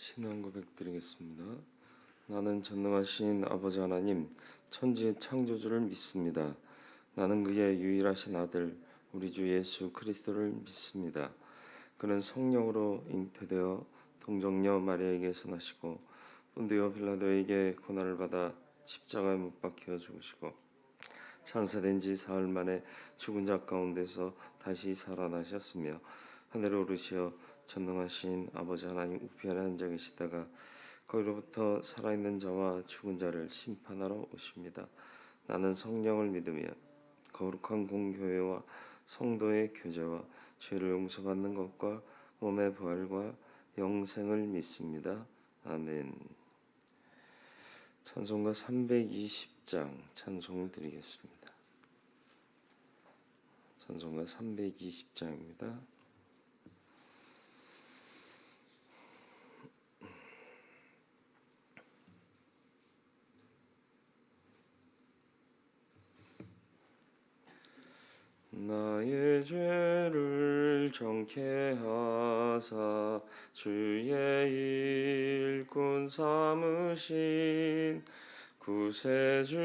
신앙 고백 드리겠습니다. 나는 전능하신 아버지 하나님, 천지의 창조주를 믿습니다. 나는 그의 유일하신 아들, 우리 주 예수 그리스도를 믿습니다. 그는 성령으로 잉태되어 동정녀 마리아에게서 나시고 본디오 빌라도에게 고난을 받아 십자가에 못 박혀 죽으시고 장사된 지 사흘 만에 죽은 자 가운데서 다시 살아나셨으며 하늘에 오르시어 전능하신 아버지 하나님 우편에 앉아 계시다가 거기로부터 살아있는 자와 죽은 자를 심판하러 오십니다. 나는 성령을 믿으며 거룩한 공교회와 성도의 교제와 죄를 용서받는 것과 몸의 부활과 영생을 믿습니다. 아멘. 찬송가 320장 찬송을 드리겠습니다. 찬송가 320장입니다. 나의 죄를 정케 하사 주의 일꾼 삼으신 구세주의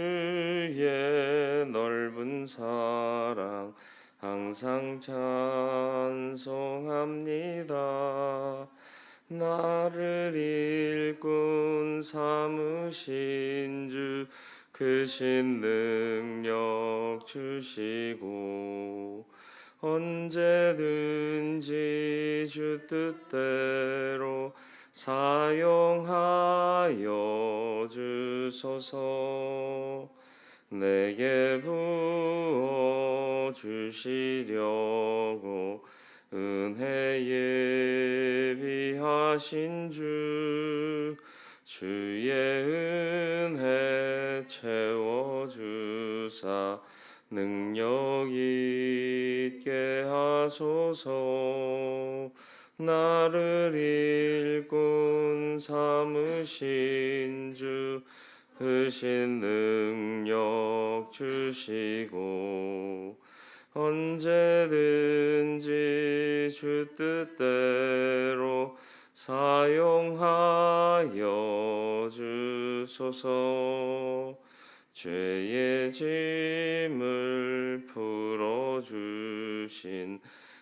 넓은 사랑 항상 찬송합니다. 나를 일꾼 삼으신 주 크신 능력 주시고 언제든지 주 뜻대로 사용하여 주소서. 내게 부어 주시려고 은혜 예비하신 주 주의 은혜 채워주사 능력 있게 하소서. 나를 일꾼 삼으신 주 크신 능력 주시고 언제든지 주 뜻대로 사용하여 주소서. 죄의 짐을 풀어주신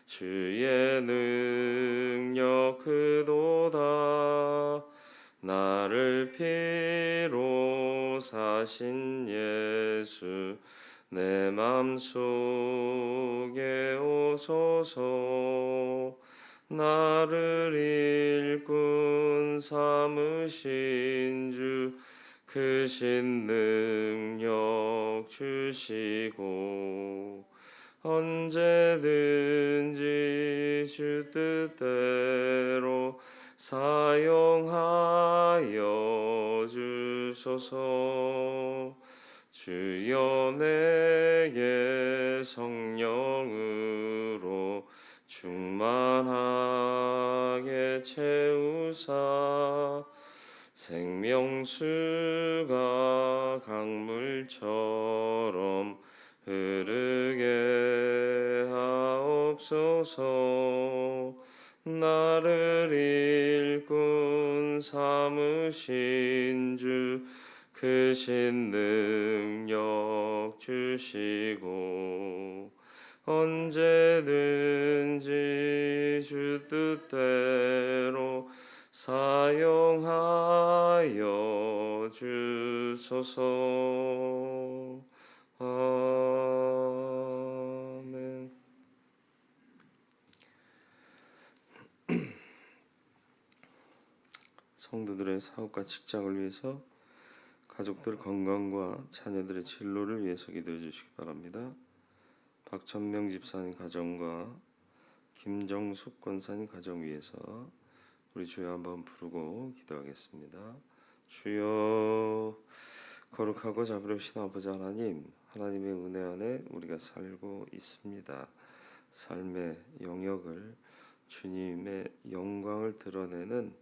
주의 능력 크도다. 나를 피로 사신 예수 내 맘속에 오소서. 나를 일꾼 삼으신 주 크신 능력 주시고 언제든지 주 뜻대로 사용하여 주소서. 주여 내게 성령으로 충만하게 채우사 생명수가 강물처럼 흐르게 하옵소서. 나를 일꾼 삼으신 주 크신 능력 주시고 언제든지 주 뜻대로 사용하여 주소서. 아멘. 성도들의 사업과 직장을 위해서 가족들 건강과 자녀들의 진로를 위해서 기도해 주시기 바랍니다. 박천명 집사님 가정과 김정숙 권사님 가정 위해서 우리 주여 한번 부르고 기도하겠습니다. 주여, 거룩하고 자비로우신 아버지 하나님, 하나님의 은혜 안에 우리가 살고 있습니다. 삶의 영역을 주님의 영광을 드러내는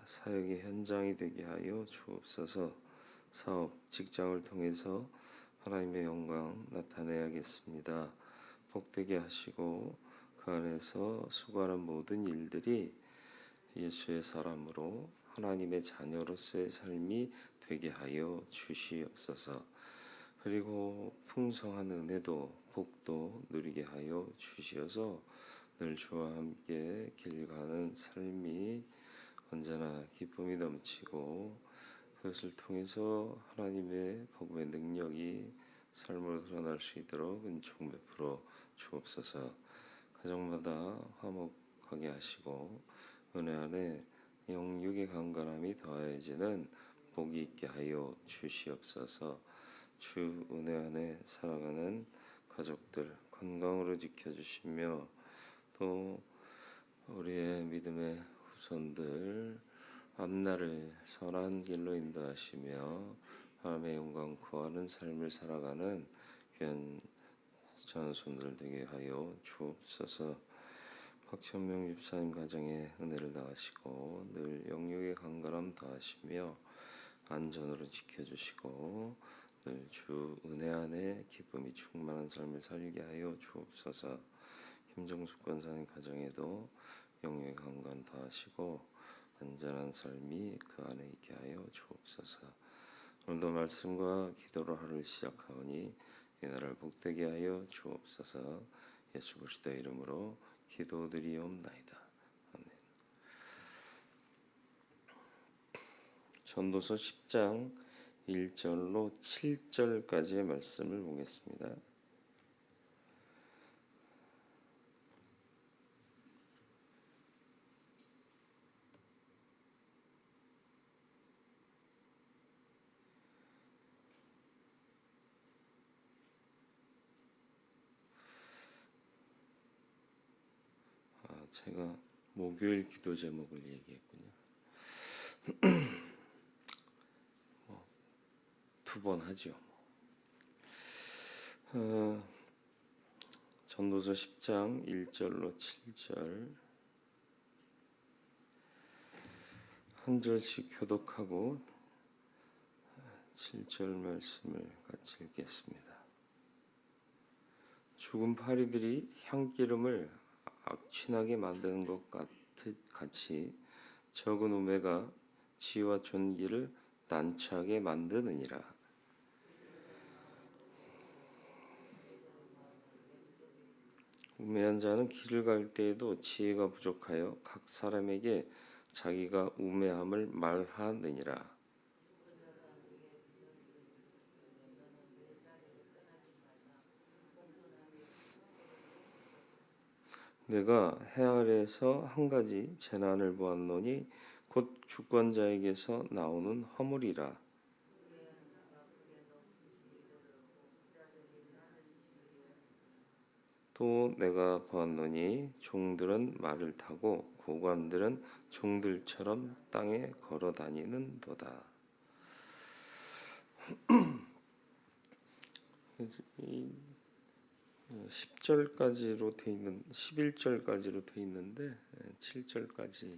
사역의 현장이 되게 하여 주옵소서. 사업, 직장을 통해서 하나님의 영광 나타내야겠습니다. 복되게 하시고 그 안에서 수고하는 모든 일들이 예수의 사람으로 하나님의 자녀로서의 삶이 되게 하여 주시옵소서. 그리고 풍성한 은혜도 복도 누리게 하여 주시어서 늘 주와 함께 길 가는 삶이 언제나 기쁨이 넘치고 그것을 통해서 하나님의 복음의 능력이 삶으로 드러날 수 있도록 은총 베풀어 주옵소서. 가정마다 화목하게 하시고 은혜 안에 영육의 강건함이 더해지는 복이 있게 하여 주시옵소서. 주 은혜 안에 살아가는 가족들 건강으로 지켜주시며 또 우리의 믿음의 후손들 앞날을 선한 길로 인도하시며 하나님의 영광 구하는 삶을 살아가는 귀한 자손들 되게 하여 주옵소서. 박천명 집사님 가정에 은혜를 더하시고 늘 영육의 강건함 더하시며 안전으로 지켜주시고 늘 주 은혜 안에 기쁨이 충만한 삶을 살게 하여 주옵소서. 김정숙 권사님 가정에도 영육의 강건 더하시고 안전한 삶이 그 안에 있게 하여 주옵소서. 오늘도 말씀과 기도로 하루를 시작하오니 이 나라를 복되게 하여 주옵소서. 예수 그리스도의 이름으로 기도드리옵나이다. 아멘. 전도서 10장 1절로 7절까지의 말씀을 보겠습니다. 제가 목요일 기도 제목을 얘기했군요. 두 번 하죠. 전도서 10장 1절로 7절 한 절씩 교독하고 7절 말씀을 같이 읽겠습니다. 죽은 파리들이 향기름을 악취나게 만드는 것 같이 적은 우매가 지와 존귀를 난처하게 만드느니라. 우매한 자는 길을 갈 때에도 지혜가 부족하여 각 사람에게 자기가 우매함을 말하느니라. 내가 해 아래에서 한 가지 재난을 보았노니 곧 주권자에게서 나오는 허물이라. 또 내가 보았노니 종들은 말을 타고 고관들은 종들처럼 땅에 걸어 다니는도다. 이 10절까지로 돼 있는 11절까지로 돼 있는데 7절까지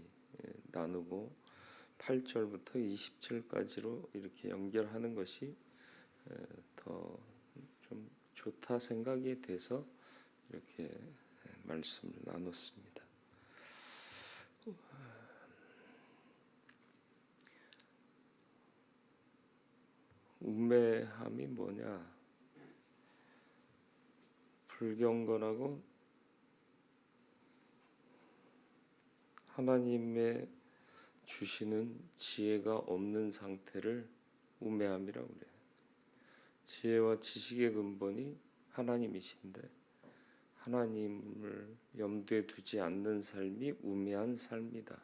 나누고 8절부터 20절까지로 이렇게 연결하는 것이 더 좀 좋다 생각이 돼서 이렇게 말씀을 나눴습니다. 우매함이 뭐냐? 불경건하고 하나님의 주시는 지혜가 없는 상태를 우매함이라고 그래요. 지혜와 지식의 근본이 하나님이신데 하나님을 염두에 두지 않는 삶이 우매한 삶이다.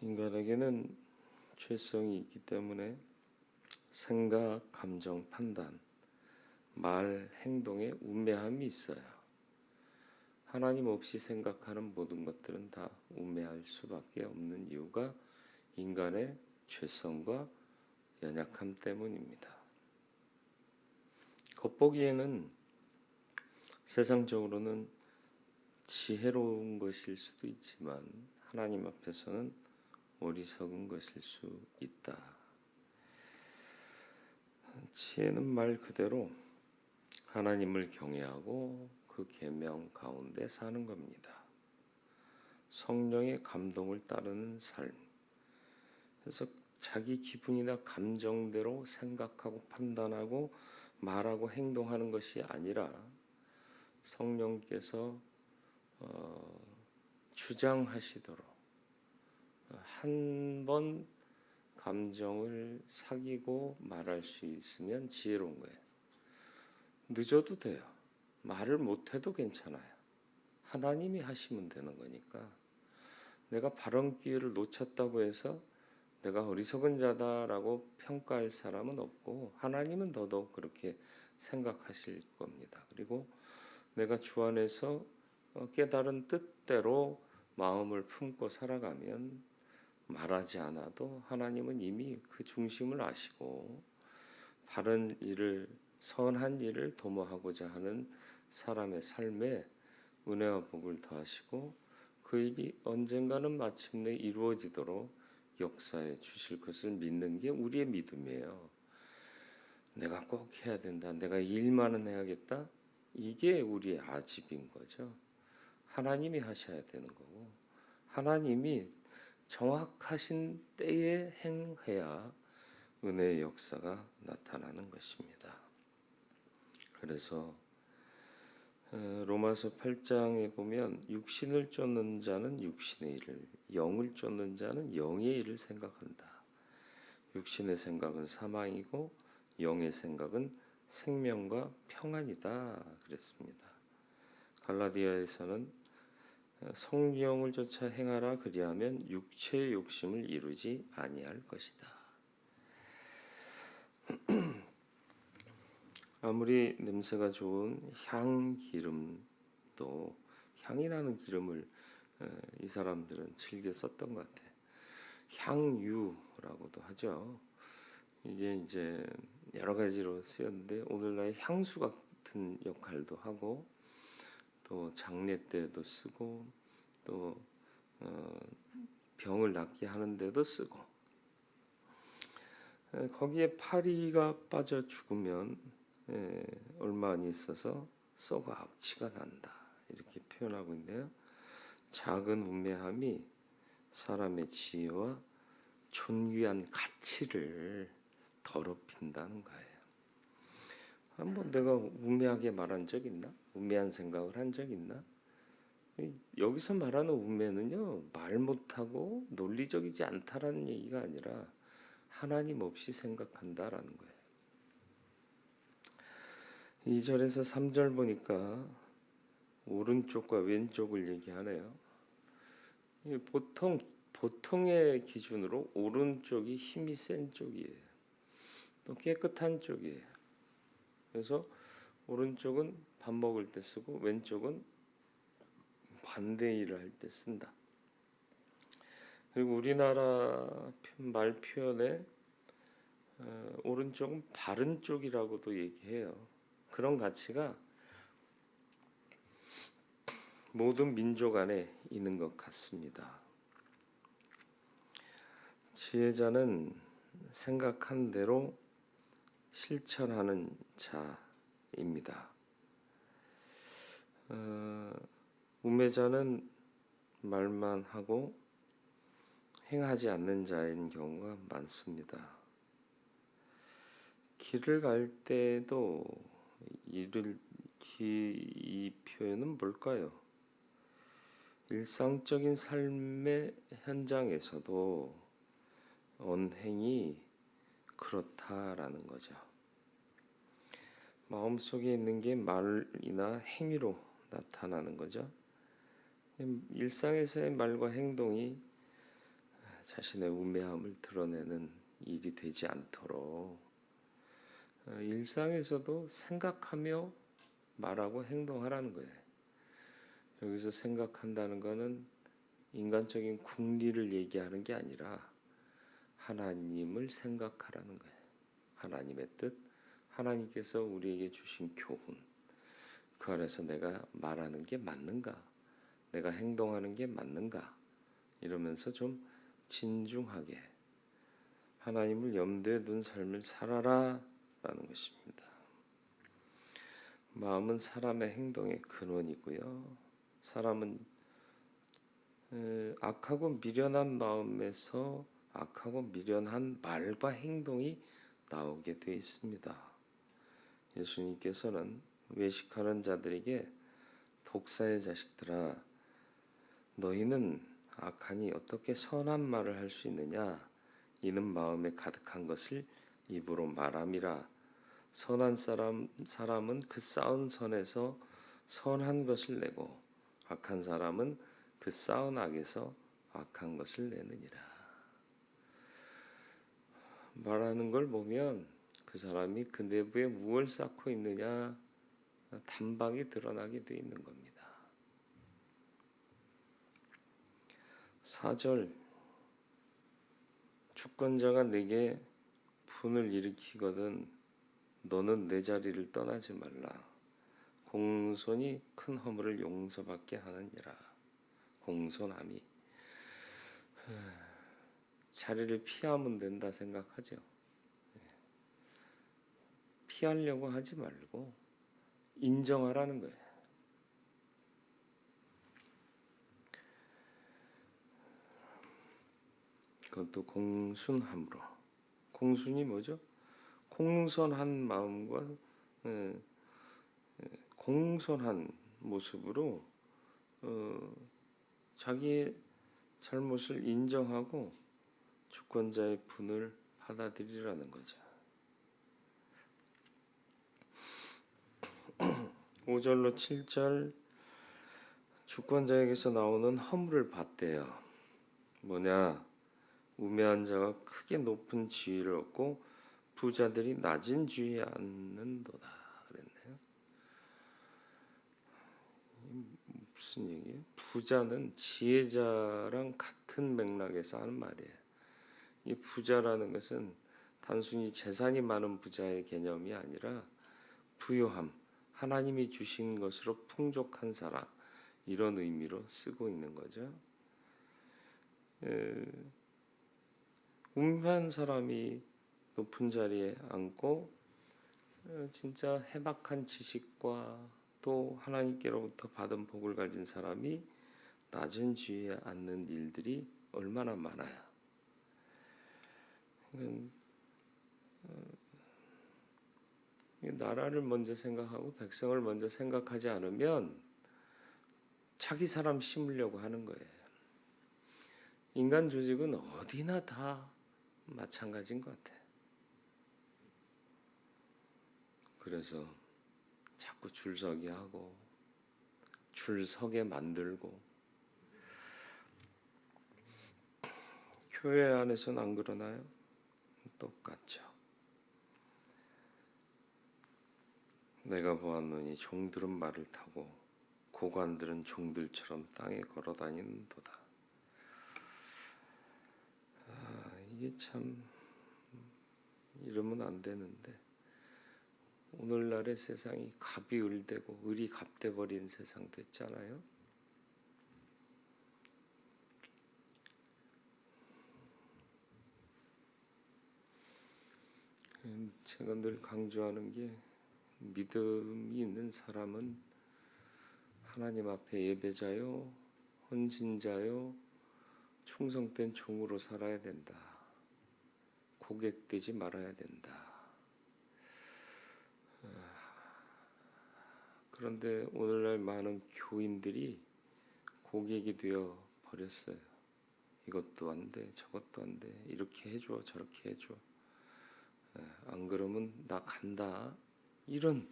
인간에게는 죄성이 있기 때문에 생각, 감정, 판단, 말, 행동에 우매함이 있어요. 하나님 없이 생각하는 모든 것들은 다 우매할 수밖에 없는 이유가 인간의 죄성과 연약함 때문입니다. 겉보기에는 세상적으로는 지혜로운 것일 수도 있지만 하나님 앞에서는 어리석은 것일 수 있다. 지혜는 말 그대로 하나님을 경외하고 그 계명 가운데 사는 겁니다. 성령의 감동을 따르는 삶. 그래서 자기 기분이나 감정대로 생각하고 판단하고 말하고 행동하는 것이 아니라 성령께서 주장하시도록 한 번 감정을 사귀고 말할 수 있으면 지혜로운 거예요. 늦어도 돼요. 말을 못해도 괜찮아요. 하나님이 하시면 되는 거니까. 내가 발언 기회를 놓쳤다고 해서 내가 어리석은 자다라고 평가할 사람은 없고 하나님은 더더욱 그렇게 생각하실 겁니다. 그리고 내가 주 안에서 깨달은 뜻대로 마음을 품고 살아가면 말하지 않아도 하나님은 이미 그 중심을 아시고 바른 일을 선한 일을 도모하고자 하는 사람의 삶에 은혜와 복을 더하시고 그 일이 언젠가는 마침내 이루어지도록 역사해 주실 것을 믿는 게 우리의 믿음이에요. 내가 꼭 해야 된다. 내가 일만은 해야겠다. 이게 우리의 아집인 거죠. 하나님이 하셔야 되는 거고 하나님이 정확하신 때에 행해야 은혜의 역사가 나타나는 것입니다. 그래서 로마서 8장에 보면 육신을 쫓는 자는 육신의 일을, 영을 쫓는 자는 영의 일을 생각한다. 육신의 생각은 사망이고 영의 생각은 생명과 평안이다 그랬습니다. 갈라디아에서는 성령을 쫓아 행하라 그리하면 육체의 욕심을 이루지 아니할 것이다. 아무리 냄새가 좋은 향기름도 향이 나는 기름을 이 사람들은 즐겨 썼던 것 같아요. 향유라고도 하죠. 이게 이제 여러 가지로 쓰였는데 오늘날 향수 같은 역할도 하고 또 장례 때도 쓰고 또 병을 낫게 하는 데도 쓰고 거기에 파리가 빠져 죽으면 얼마 안 있어서 썩어 악취가 난다 이렇게 표현하고 있는데요. 작은 우매함이 사람의 지혜와 존귀한 가치를 더럽힌다는 거예요. 한번 내가 우매하게 말한 적 있나? 우매한 생각을 한 적 있나? 여기서 말하는 우매는요, 말 못하고 논리적이지 않다라는 얘기가 아니라 하나님 없이 생각한다라는 거예요. 2절에서 3절 보니까 오른쪽과 왼쪽을 얘기하네요. 보통의 기준으로 오른쪽이 힘이 센 쪽이에요. 또 깨끗한 쪽이에요. 그래서 오른쪽은 밥 먹을 때 쓰고 왼쪽은 반대 일을 할 때 쓴다. 그리고 우리나라 말 표현에 오른쪽은 바른 쪽이라고도 얘기해요. 그런 가치가 모든 민족 안에 있는 것 같습니다. 지혜자는 생각한 대로 실천하는 자입니다. 우매자는 말만 하고 행하지 않는 자인 경우가 많습니다. 길을 갈 때도 이 표현은 뭘까요? 일상적인 삶의 현장에서도 언행이 그렇다라는 거죠. 마음속에 있는 게 말이나 행위로 나타나는 거죠. 일상에서의 말과 행동이 자신의 우매함을 드러내는 일이 되지 않도록 일상에서도 생각하며 말하고 행동하라는 거예요. 여기서 생각한다는 것은 인간적인 궁리를 얘기하는 게 아니라 하나님을 생각하라는 거예요. 하나님의 뜻, 하나님께서 우리에게 주신 교훈, 그 안에서 내가 말하는 게 맞는가, 내가 행동하는 게 맞는가 이러면서 좀 진중하게 하나님을 염두에 둔 삶을 살아라 라는 것입니다. 마음은 사람의 행동의 근원이고요. 사람은 악하고 미련한 마음에서 악하고 미련한 말과 행동이 나오게 되어 있습니다. 예수님께서는 외식하는 자들에게 독사의 자식들아 너희는 악하니 어떻게 선한 말을 할 수 있느냐 이는 마음에 가득한 것을 입으로 말함이라 선한 사람은 그 쌓은 선에서 선한 것을 내고 악한 사람은 그 쌓은 악에서 악한 것을 내느니라. 말하는 걸 보면 그 사람이 그 내부에 무엇을 쌓고 있느냐 단박에 드러나게 되어 있는 겁니다. 4절 주권자가 내게 분을 일으키거든 너는 내 자리를 떠나지 말라. 공손이 큰 허물을 용서받게 하느니라. 공손함이 자리를 피하면 된다 생각하죠. 피하려고 하지 말고 인정하라는 거예요. 그것도 공순함으로. 공순이 뭐죠? 공손한 마음과 공손한 모습으로 자기의 잘못을 인정하고 주권자의 분을 받아들이라는 거죠. 5절로 7절 주권자에게서 나오는 허물을 봤대요. 뭐냐? 우매한 자가 크게 높은 지위를 얻고 부자들이 낮은 지위에 앉는도다 그랬네요. 무슨 얘기예요? 부자는 지혜자랑 같은 맥락에서 하는 말이에요. 이 부자라는 것은 단순히 재산이 많은 부자의 개념이 아니라 부유함, 하나님이 주신 것으로 풍족한 사람 이런 의미로 쓰고 있는 거죠. 우매한 사람이 높은 자리에 앉고 진짜 해박한 지식과 또 하나님께로부터 받은 복을 가진 사람이 낮은 지위에 앉는 일들이 얼마나 많아요. 나라를 먼저 생각하고 백성을 먼저 생각하지 않으면 자기 사람 심으려고 하는 거예요. 인간 조직은 어디나 다 마찬가지인 것 같아요. 그래서 자꾸 줄서기 하고 줄서게 만들고 교회 안에서는 안 그러나요? 똑같죠. 내가 보았노니 종들은 말을 타고 고관들은 종들처럼 땅에 걸어다니는도다. 이게 참 이러면 안 되는데 오늘날의 세상이 갑이 을되고 을이 갑돼 버린 세상 됐잖아요. 제가 늘 강조하는 게 믿음이 있는 사람은 하나님 앞에 예배자요, 헌신자요, 충성된 종으로 살아야 된다. 고객되지 말아야 된다. 그런데 오늘날 많은 교인들이 고객이 되어 버렸어요. 이것도 안 돼, 저것도 안 돼, 이렇게 해줘, 저렇게 해줘. 안 그러면 나 간다. 이런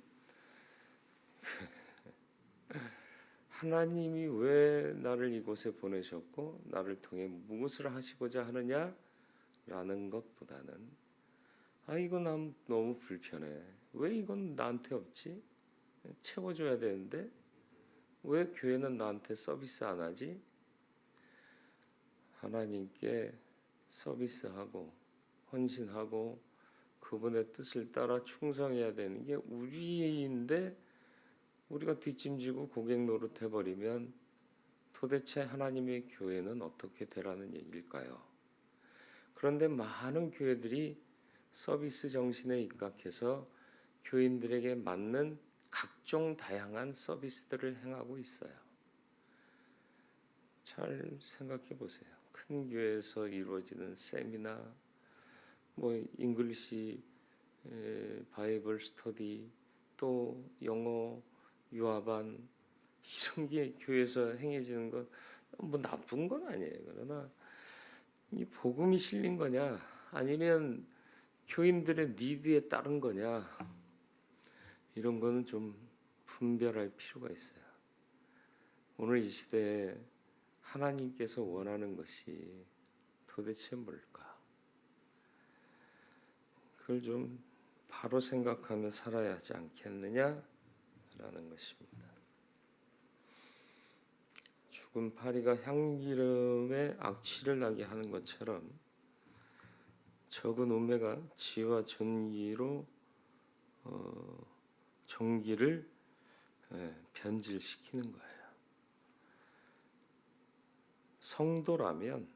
하나님이 왜 나를 이곳에 보내셨고 나를 통해 무엇을 하시고자 하느냐라는 것보다는 이거 난 너무 불편해. 왜 이건 나한테 없지? 채워줘야 되는데 왜 교회는 나한테 서비스 안 하지? 하나님께 서비스하고 헌신하고 그분의 뜻을 따라 충성해야 되는 게 우리인데 우리가 뒷짐지고 고객 노릇 해버리면 도대체 하나님의 교회는 어떻게 되라는 얘기일까요? 그런데 많은 교회들이 서비스 정신에 입각해서 교인들에게 맞는 각종 다양한 서비스들을 행하고 있어요. 잘 생각해 보세요. 큰 교회에서 이루어지는 세미나, 뭐 잉글리시 바이블 스터디, 또 영어 유아반, 이런 게 교회에서 행해지는 건 뭐 나쁜 건 아니에요. 그러나 이 복음이 실린 거냐, 아니면 교인들의 니드에 따른 거냐, 이런 거는 좀 분별할 필요가 있어요. 오늘 이 시대에 하나님께서 원하는 것이 도대체 뭘까? 그걸 좀 바로 생각하며 살아야 하지 않겠느냐라는 것입니다. 죽은 파리가 향기름에 악취를 나게 하는 것처럼 적은 우매가 지와 전기로 전기를 변질시키는 거예요. 성도라면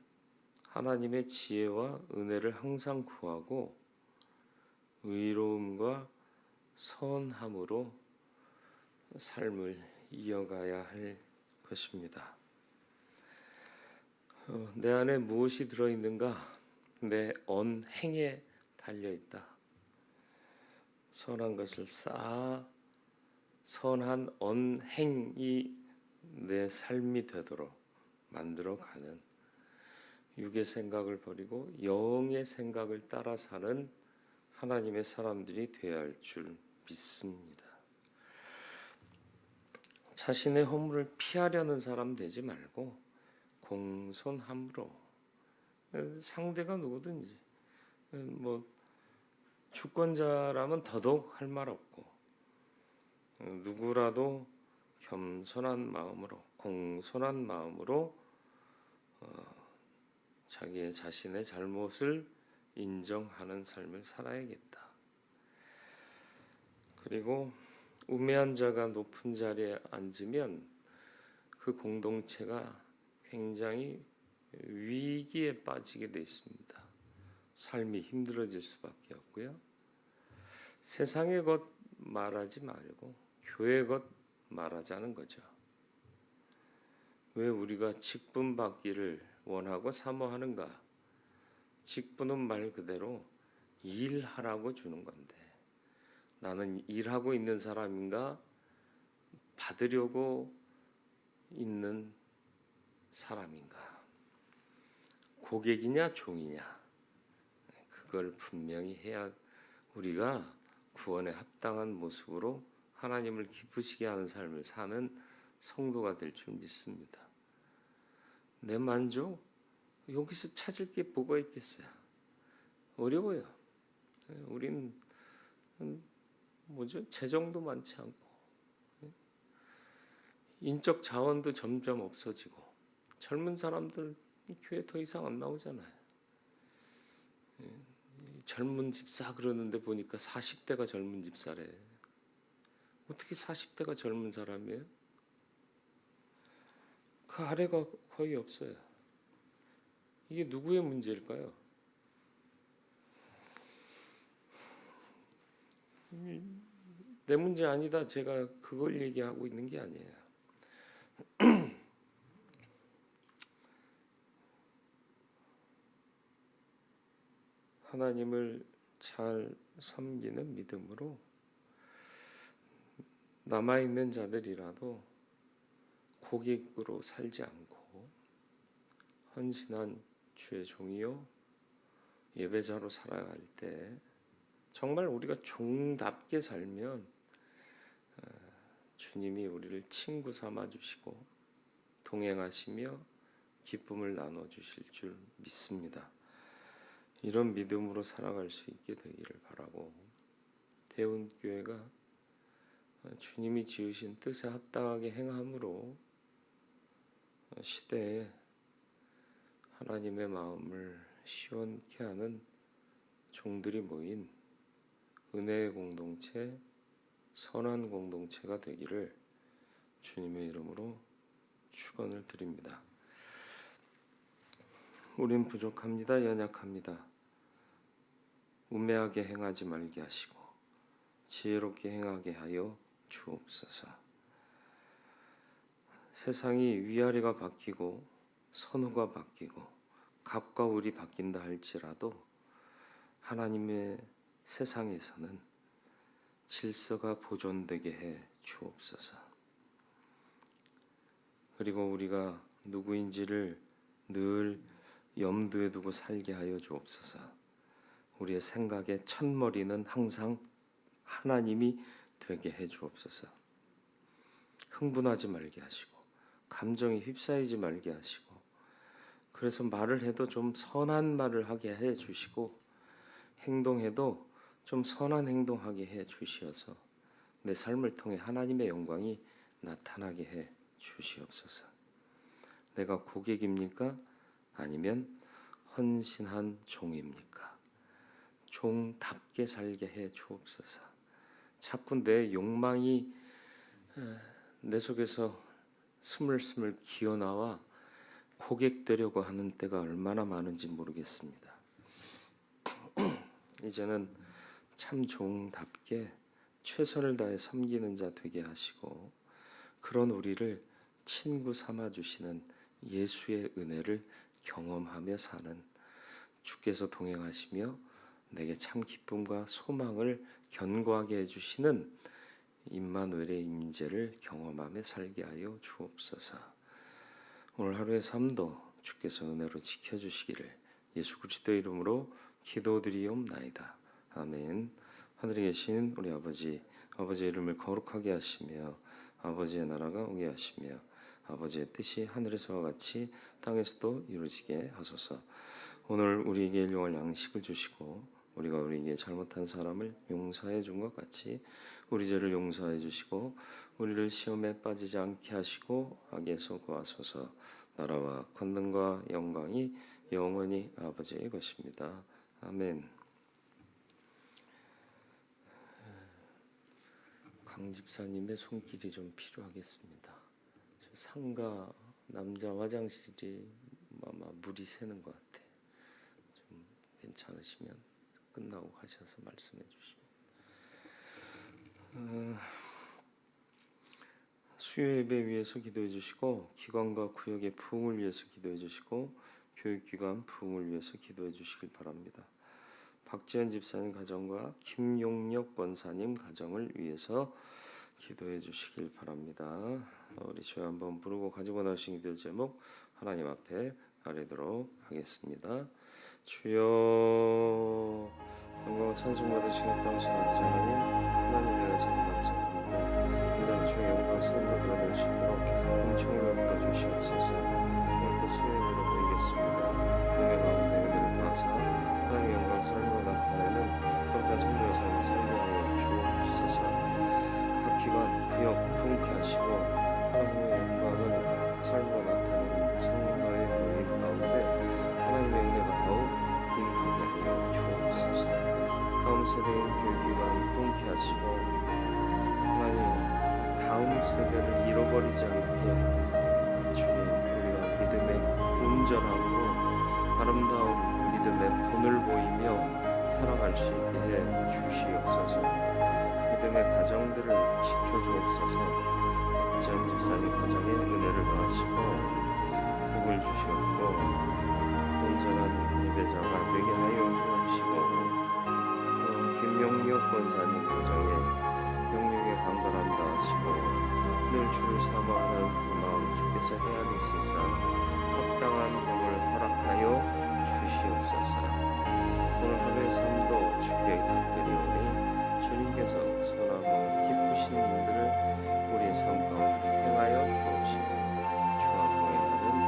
하나님의 지혜와 은혜를 항상 구하고 의로움과 선함으로 삶을 이어가야 할 것입니다. 내 안에 무엇이 들어있는가? 내 언행에 달려있다. 선한 것을 쌓아 선한 언행이 내 삶이 되도록 만들어가는, 육의 생각을 버리고 영의 생각을 따라 사는 하나님의 사람들이 되어야 할 줄 믿습니다. 자신의 허물을 피하려는 사람 되지 말고 공손함으로, 상대가 누구든지 뭐 주권자라면 더더욱 할 말 없고, 누구라도 겸손한 마음으로, 공손한 마음으로 자기의 자신의 잘못을 인정하는 삶을 살아야겠다. 그리고 우매한 자가 높은 자리에 앉으면 그 공동체가 굉장히 위기에 빠지게 돼 있습니다. 삶이 힘들어질 수밖에 없고요. 세상의 것 말하지 말고 교회의 것 말하자는 거죠. 왜 우리가 직분 받기를 원하고 사모하는가? 직분은 말 그대로 일하라고 주는 건데, 나는 일하고 있는 사람인가, 받으려고 있는 사람인가, 고객이냐 종이냐, 그걸 분명히 해야 우리가 구원에 합당한 모습으로 하나님을 기쁘시게 하는 삶을 사는 성도가 될 줄 믿습니다. 내 만족? 여기서 찾을 게 뭐가 있겠어요? 어려워요. 우리는 재정도 많지 않고, 인적 자원도 점점 없어지고, 젊은 사람들 교회 더 이상 안 나오잖아요. 젊은 집사 그러는데 보니까 40대가 젊은 집사래. 어떻게 40대가 젊은 사람이에요? 그 아래가 거의 없어요. 이게 누구의 문제일까요? 내 문제 아니다. 제가 그걸 얘기하고 있는 게 아니에요. 하나님을 잘 섬기는 믿음으로 남아있는 자들이라도 고객으로 살지 않고 헌신한 주의 종이요 예배자로 살아갈 때, 정말 우리가 종답게 살면 주님이 우리를 친구 삼아 주시고 동행하시며 기쁨을 나눠 주실 줄 믿습니다. 이런 믿음으로 살아갈 수 있게 되기를 바라고, 대운교회가 주님이 지으신 뜻에 합당하게 행함으로 시대에 하나님의 마음을 시원케 하는 종들이 모인 은혜의 공동체, 선한 공동체가 되기를 주님의 이름으로 축원을 드립니다. 우린 부족합니다. 연약합니다. 우매하게 행하지 말게 하시고 지혜롭게 행하게 하여 주옵소서. 세상이 위아래가 바뀌고 선후가 바뀌고 갑과 을이 바뀐다 할지라도 하나님의 세상에서는 질서가 보존되게 해 주옵소서. 그리고 우리가 누구인지를 늘 염두에 두고 살게 하여 주옵소서. 우리의 생각의 첫머리는 항상 하나님이 되게 해 주옵소서. 흥분하지 말게 하시고 감정에 휩싸이지 말게 하시고, 그래서 말을 해도 좀 선한 말을 하게 해 주시고, 행동해도 좀 선한 행동하게 해 주시어서 내 삶을 통해 하나님의 영광이 나타나게 해 주시옵소서. 내가 고객입니까? 아니면 헌신한 종입니까? 종답게 살게 해 주옵소서. 자꾸 내 욕망이 내 속에서 스물스물 기어나와 고객되려고 하는 때가 얼마나 많은지 모르겠습니다. 이제는 참 종답게 최선을 다해 섬기는 자 되게 하시고, 그런 우리를 친구 삼아 주시는 예수의 은혜를 경험하며 사는, 주께서 동행하시며 내게 참 기쁨과 소망을 견고하게 해주시는 임마누엘의 임재를 경험하며 살게 하여 주옵소서. 오늘 하루의 삶도 주께서 은혜로 지켜주시기를 예수 그리스도의 이름으로 기도드리옵나이다. 아멘. 하늘에 계신 우리 아버지, 아버지의 이름을 거룩하게 하시며 아버지의 나라가 오게 하시며 아버지의 뜻이 하늘에서와 같이 땅에서도 이루어지게 하소서. 오늘 우리에게 일용할 양식을 주시고 우리가 우리에게 잘못한 사람을 용서해 준 것 같이 우리 죄를 용서해 주시고 우리를 시험에 빠지지 않게 하시고 악에서 구하소서. 나라와 권능과 영광이 영원히 아버지의 것입니다. 아멘. 강 집사님의 손길이 좀 필요하겠습니다. 저 상가 남자 화장실이 아마 물이 새는 것 같아. 좀 괜찮으시면 끝나고 가셔서 말씀해 주시면. 수요 예배 위해서 기도해 주시고 기관과 구역의 부흥을 위해서 기도해 주시고 교육기관 부흥을 위해서 기도해 주시길 바랍니다. 박지현 집사님 가정과 김용력 권사님 가정을 위해서 기도해 주시길 바랍니다. 우리 주여 한번 부르고 가지고 나오신 기도 제목 하나님 앞에 아뢰도록 하겠습니다. 주여, 영광 찬송 받으시겠다 하신 아버지 하나님, 하나님의 감사드립니다. 이제 주의 영광 사랑을 드러낼 수 있도록 은총을 베풀어 주시옵소서. 오늘도 수요일로 보이겠습니다. 은혜 가운데 은혜를 다하사 하나님의 영광 사랑으로 나타내는 거룩한 성도의 삶을 살게 하여 주옵소서. 각 기관, 구역 부흥케 하시고 하나님의 영광을 삶으로 나타내는 성도의 모임 가운데 하나님의 은혜가 더욱 임하게 하여 주옵소서. 다음 세대인 교육기관 부흥케 하시고 하나님 다음 세대를 잃어버리지 않게 주님, 우리가 믿음의 온전함으로 아름다운 믿음의 본을 보이며 살아갈 수 있게 해 주시옵소서. 믿음의 가정들을 지켜주옵소서. 박지현 집사님 가정에 은혜를 더하시고 복을 주시옵고 온전한 예배자가 되게 하여 주옵시고, 또 김용력 권사님 가정에 영육의 강건함 다하시고 늘 주를 사모하는 그 마음 주께서 헤아리시사